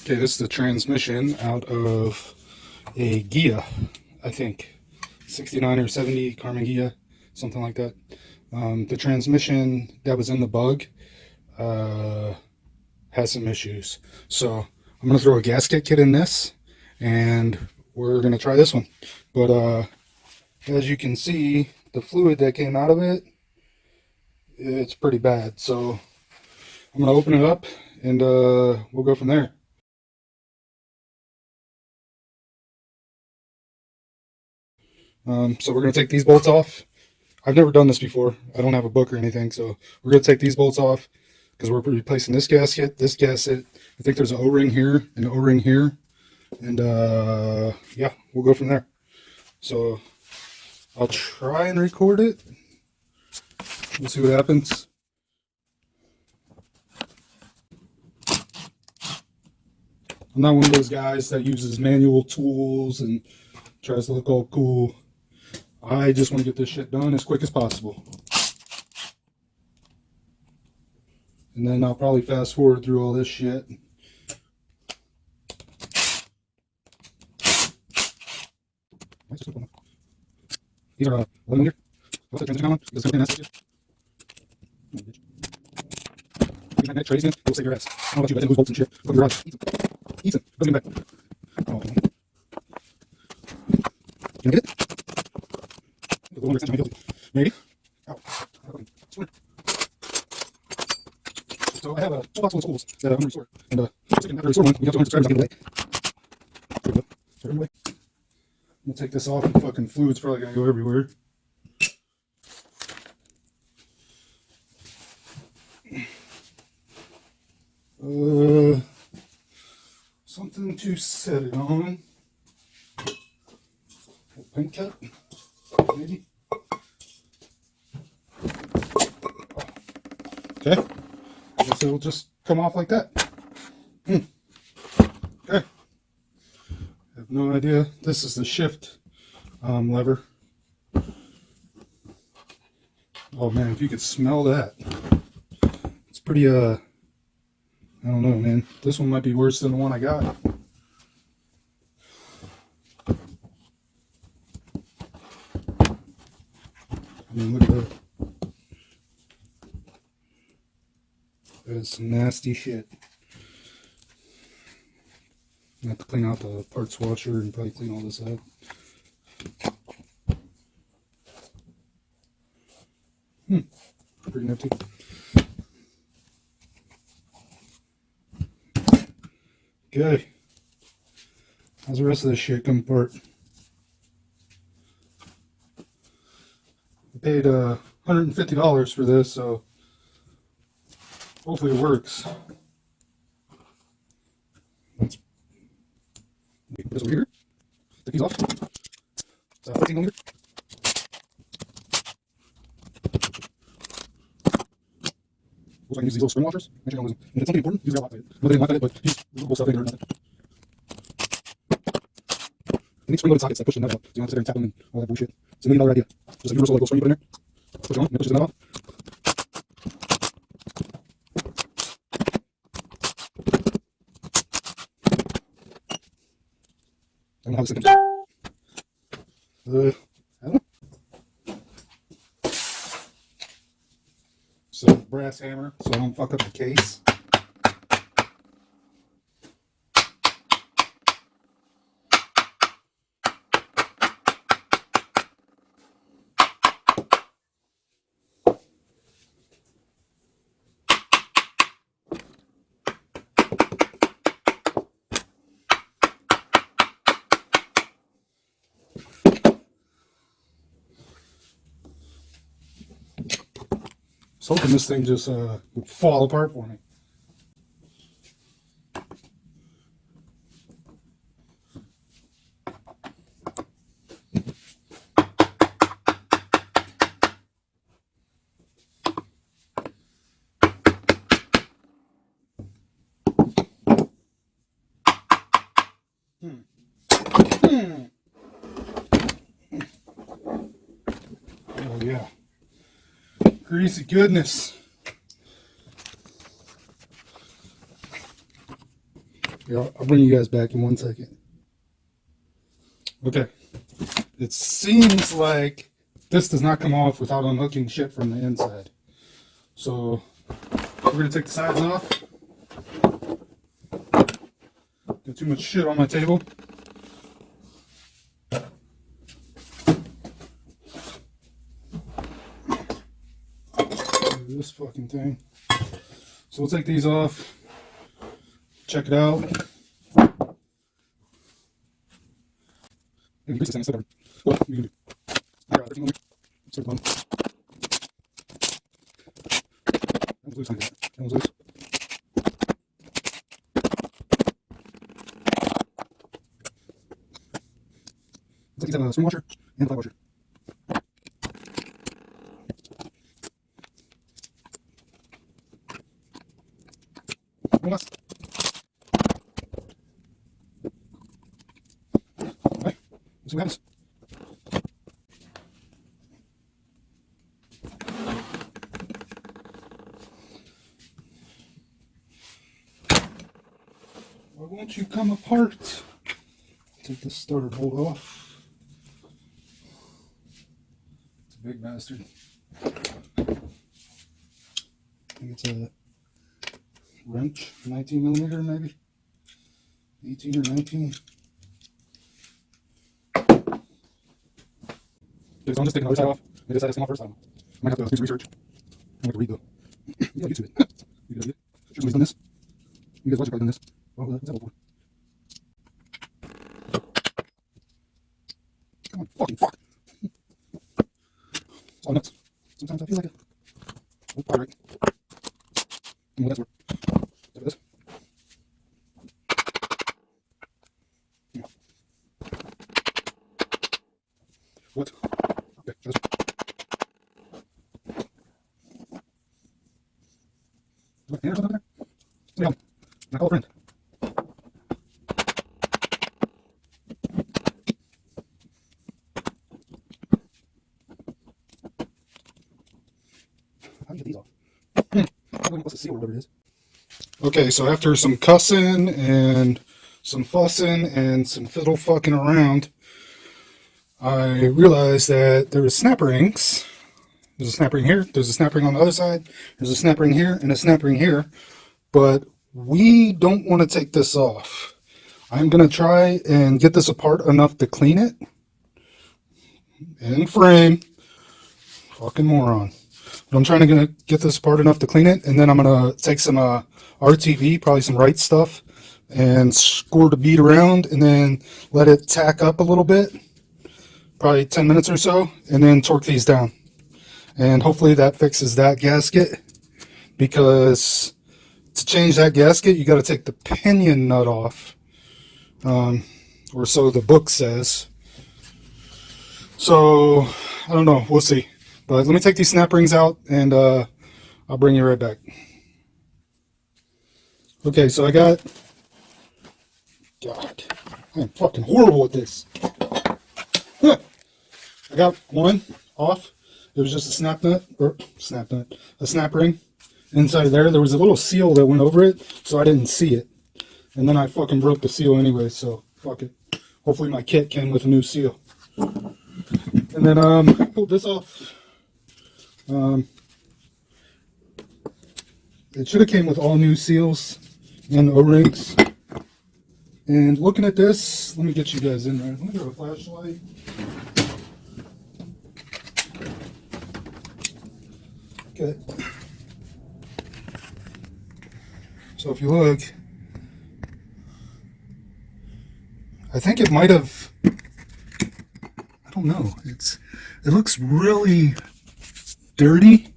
Okay, this is the transmission out of a Gia, I think. 69 or 70 Carmen Gia, something like that. The transmission that was in the bug has some issues. So I'm going to throw a gasket kit in this, and we're going to try this one. But as you can see, the fluid that came out of it, it's pretty bad. So I'm going to open it up, and we'll go from there. So we're going to take these bolts off. I've never done this before. I don't have a book or anything, so we're going to take these bolts off because we're replacing this gasket. I think there's an O-ring here and an O-ring here, and yeah, we'll go from there. So I'll try and record it. We'll see what happens. I'm not one of those guys that uses manual tools and tries to look all cool. I just want to get this shit done as quick as possible. And then I'll probably fast forward through all this shit. These are 11 meter. What's the transmission on? Is there something that's these magnetic trays in, it'll save your ass. I don't know about you, but I didn't lose bolts and shit. Look at your eyes. Ethan, go get him back. Oh. Can I get it? The longer extension might be able to. Maybe. Ow. So I have a toolbox full of tools that I'm going to restore. And after I restore one, we have 200 subscribers to give it away. So anyway, I'm going to take this off, and fucking fluid's probably going to go everywhere. Something to set it on. A paint cap, maybe. Okay. I guess it'll just come off like that. Okay. I have no idea. This is the shift lever. Oh man, if you could smell that. It's pretty I don't know, man. This one might be worse than the one I got. I mean, look at that. That is some nasty shit. I have to clean out the parts washer and probably clean all this out. Pretty nifty. Okay. How's the rest of this shit come apart? I paid $150 for this, so hopefully it works. Let's put this over here. Take these off. It's 14 millimeter. Looks like I use these little spring washers. Actually, when it's something important, usually I'll laugh at it. Nobody didn't laugh at it, but these little stuff ain't hurt nothing. And these spring-loaded sockets that push the nut out, so you don't have to sit there and tap them and all that bullshit. It's $1 million idea. Just a universal little spring you put in there. Push it on, and it pushes the nut off. I don't know how this thing comes. I don't know. So brass hammer, so I don't fuck up the case. I was hoping this thing just would fall apart for me. Oh yeah. Greasy goodness. Yeah, I'll bring you guys back in 1 second. Okay. It seems like this does not come off without unhooking shit from the inside. So we're going to take the sides off. Got too much shit on my table. This fucking thing. So we'll take these off. Check it out. You can this thing instead of what you can do. That one's loose, that one's loose. Looks like he's a screen washer and a flat washer. One less. Alright, let's see what happens. Why won't you come apart? Take this starter bolt off. It's a big bastard. I think it's a wrench, 19 millimeter maybe, 18 or 19. Okay, so I'm just taking the other side off. Maybe this side has to come off first. I don't know. I might have to do some research. I'm going to read though. You got YouTube it. You got it. Should have done this. You guys watch it better than this. Oh, what's that for? Come on, fucking fuck. It's all nuts. Sometimes I feel like a pirate. Well, that's where. There it is. Yeah. What? Okay, try this. Look, there's something over there. Somebody help me. Can I call a friend? How do you get these off? What's the seal or whatever it is? Okay, so after some cussing and some fussing and some fiddle fucking around, I realized that there was snap rings. There's a snap ring here, there's a snap ring on the other side, there's a snap ring here, and a snap ring here. But we don't want to take this off. I'm going to try and get this apart enough to clean it. In frame. Fucking moron. But I'm trying to get this apart enough to clean it, and then I'm going to take some RTV, probably some Wright stuff, and score the bead around, and then let it tack up a little bit, probably 10 minutes or so, and then torque these down. And hopefully that fixes that gasket, because to change that gasket, you got to take the pinion nut off, or so the book says. So I don't know, we'll see. But let me take these snap rings out, and I'll bring you right back. Okay, so I got, God, I am fucking horrible at this. I got one off. It was just a snap nut, a snap ring. Inside there was a little seal that went over it, so I didn't see it. And then I fucking broke the seal anyway, so fuck it. Hopefully my kit came with a new seal. And then pulled this off. It should have came with all new seals and O-rings. And looking at this, let me get you guys in there. Let me grab a flashlight. Okay. So if you look, I think it might have, I don't know, it looks really dirty,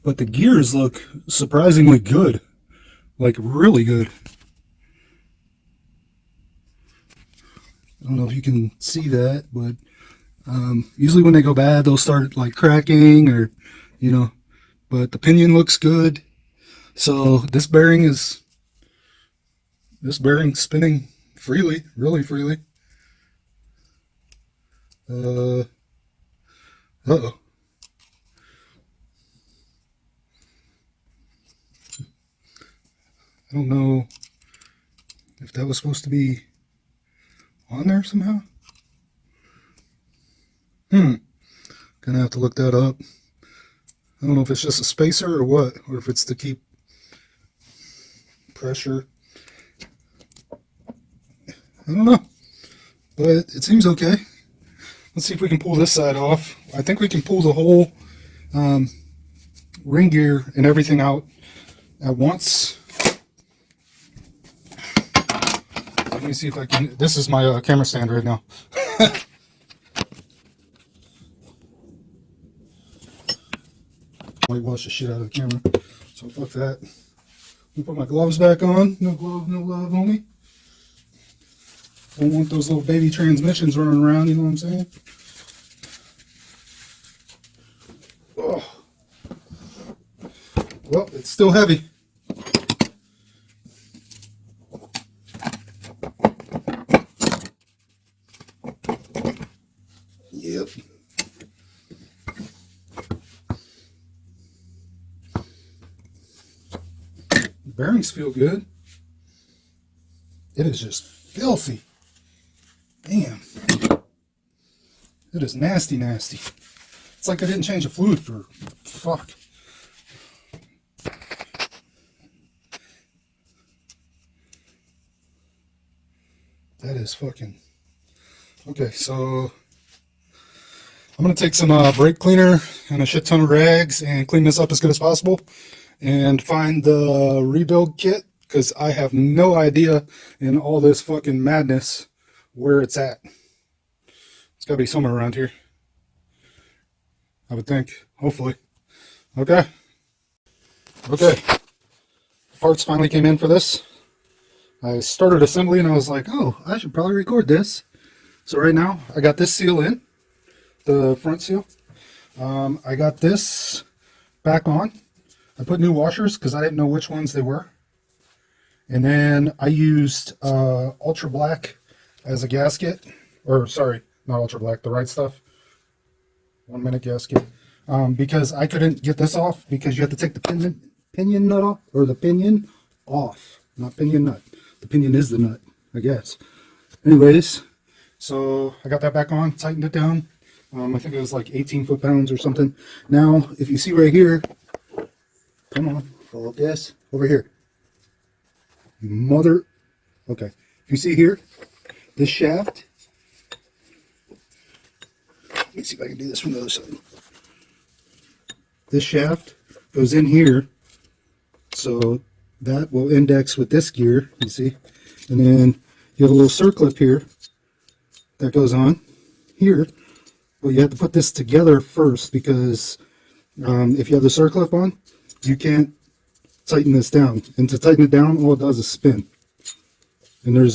but the gears look surprisingly good, like really good. I don't know if you can see that, but usually when they go bad, they'll start like cracking or, you know, but the pinion looks good. So this bearing's spinning freely, really freely. Uh-oh. I don't know. If that was supposed to be on there somehow. Gonna have to look that up. I don't know if it's just a spacer or what, or if it's to keep pressure. I don't know, but it seems okay. Let's see if we can pull this side off. I think we can pull the whole ring gear and everything out at once. Let me see if I can. This is my camera stand right now. Whitewash the shit out of the camera, so fuck that. Let me put my gloves back on. No glove, no love, homie. Don't want those little baby transmissions running around, you know what I'm saying? Oh. Well, it's still heavy. Yep. Bearings feel good. It is just filthy. Damn. It is nasty, nasty. It's like I didn't change the fluid for fuck. That is fucking. Okay, so I'm gonna take some brake cleaner and a shit ton of rags and clean this up as good as possible and find the rebuild kit, because I have no idea in all this fucking madness where it's at. It's gotta be somewhere around here, I would think, hopefully. Okay, parts finally came in for this. I started assembly and I was like, oh, I should probably record this. So right now I got this seal in, the front seal. I got this back on. I put new washers because I didn't know which ones they were. And then I used ultra black as a gasket, or sorry, not ultra black, the right stuff. 1 minute gasket. Because I couldn't get this off because you have to take the pinion nut off, or the pinion off, not pinion nut. The pinion is the nut, I guess. Anyways, so I got that back on, tightened it down. I think it was like 18 foot-pounds or something. Now, if you see right here, come on, focus, over here. You mother, okay. If you see here, this shaft, let me see if I can do this from the other side. This shaft goes in here, so that will index with this gear, you see. And then you have a little circlip here that goes on here. Well, you have to put this together first, because if you have the circlip on, you can't tighten this down. And to tighten it down, all it does is spin. And there's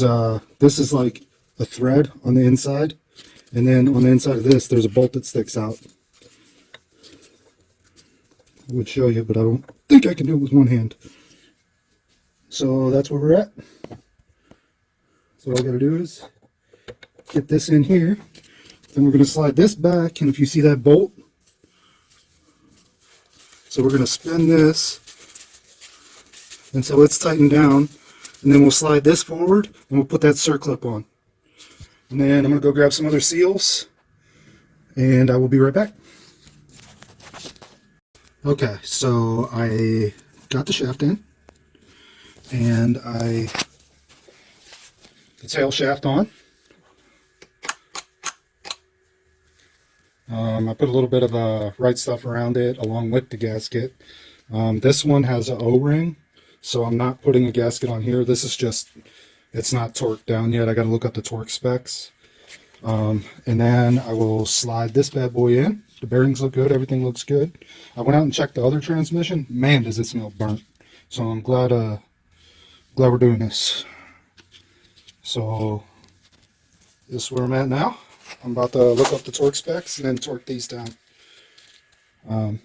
this is like a thread on the inside, and then on the inside of this there's a bolt that sticks out. I would show you, but I don't think I can do it with one hand. So that's where we're at. So all I gotta do is get this in here. Then we're gonna slide this back, and if you see that bolt, so we're gonna spin this until it's tightened down, and then we'll slide this forward and we'll put that circlip on. And then I'm gonna go grab some other seals, and I will be right back. Okay, so I got the shaft in, and the tail shaft on. I put a little bit of right stuff around it along with the gasket. This one has an O-ring, so I'm not putting a gasket on here. This is just, it's not torqued down yet. I got to look up the torque specs. And then I will slide this bad boy in. The bearings look good. Everything looks good. I went out and checked the other transmission. Man, does it smell burnt. So I'm glad we're doing this. So this is where I'm at now. I'm about to look up the torque specs and then torque these down. And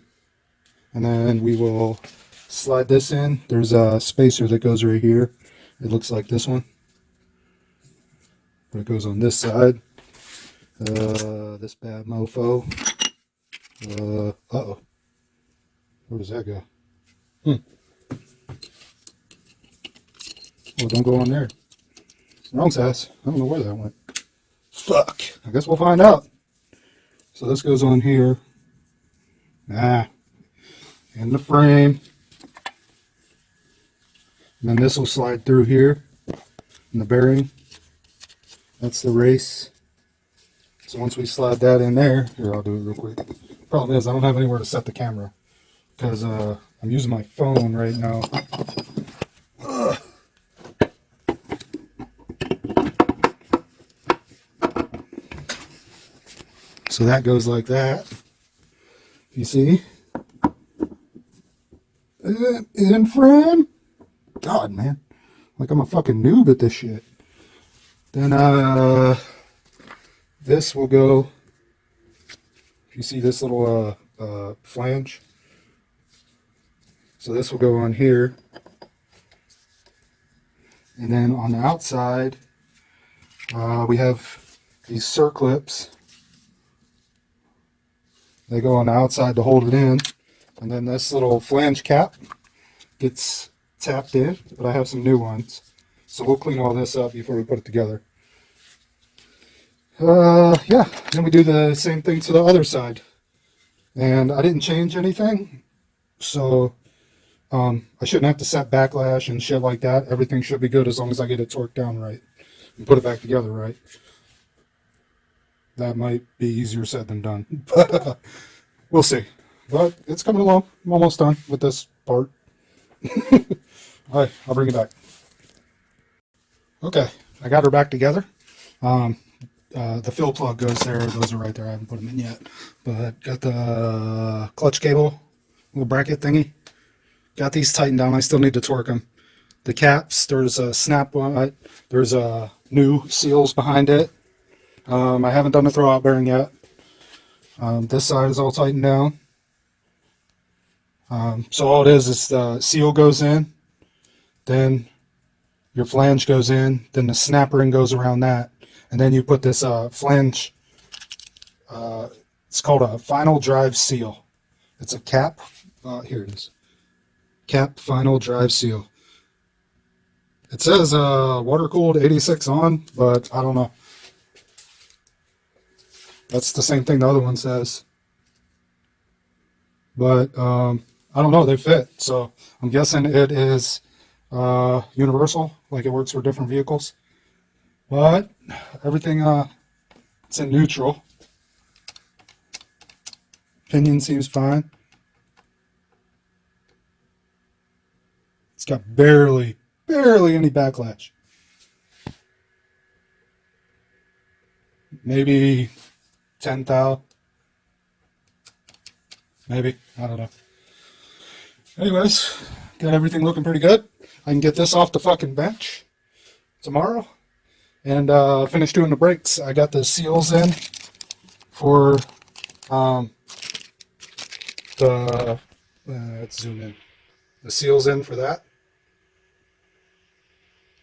then we will slide this in. There's a spacer that goes right here. It looks like this one, but it goes on this side. This bad mofo. Uh-oh. Where does that go? Well, don't go on there. Wrong size. I don't know where that went. Fuck. I guess we'll find out. So this goes on here. In the frame. And then this will slide through here. In the bearing. That's the race. So once we slide that in there, here, I'll do it real quick. Problem is, I don't have anywhere to set the camera. Because I'm using my phone right now. Ugh. So that goes like that. You see? In frame? God, man. Like I'm a fucking noob at this shit. Then, this will go, you see this little, flange? So this will go on here. And then on the outside, we have these circlips. They go on the outside to hold it in. And then this little flange cap gets tapped in, but I have some new ones. So we'll clean all this up before we put it together. Yeah, then we do the same thing to the other side. And I didn't change anything. So I shouldn't have to set backlash and shit like that. Everything should be good as long as I get it torqued down right and put it back together right. That might be easier said than done. We'll see. But it's coming along. I'm almost done with this part. Alright, I'll bring it back. Okay, I got her back together. The fill plug goes there. Those are right there. I haven't put them in yet. But got the clutch cable, little bracket thingy. Got these tightened down. I still need to torque them. The caps, there's a snap one. There's new seals behind it. I haven't done the throwout bearing yet. This side is all tightened down. So all it is the seal goes in, then your flange goes in, then the snap ring goes around that, and then you put this flange, it's called a final drive seal. It's a cap, here it is, cap final drive seal. It says water cooled 86 on, but I don't know. That's the same thing the other one says. But I don't know, they fit. So I'm guessing it is universal, like it works for different vehicles. But everything, it's in neutral. Pinion seems fine. It's got barely any backlash. Maybe 10 thou. Maybe. I don't know. Anyways, got everything looking pretty good. I can get this off the fucking bench tomorrow and finish doing the brakes. I got the seals in for let's zoom in. The seals in for that.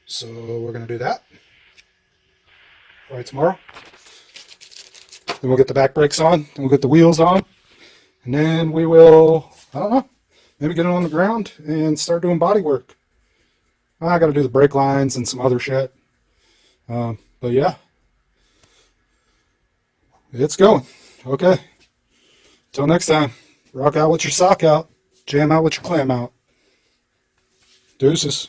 So we're going to do that. All right, tomorrow. Then we'll get the back brakes on. Then we'll get the wheels on. And then we will, I don't know, maybe get it on the ground and start doing body work. I got to do the brake lines and some other shit. But yeah, it's going. Okay. Till next time, rock out with your sock out. Jam out with your clam out. Deuces.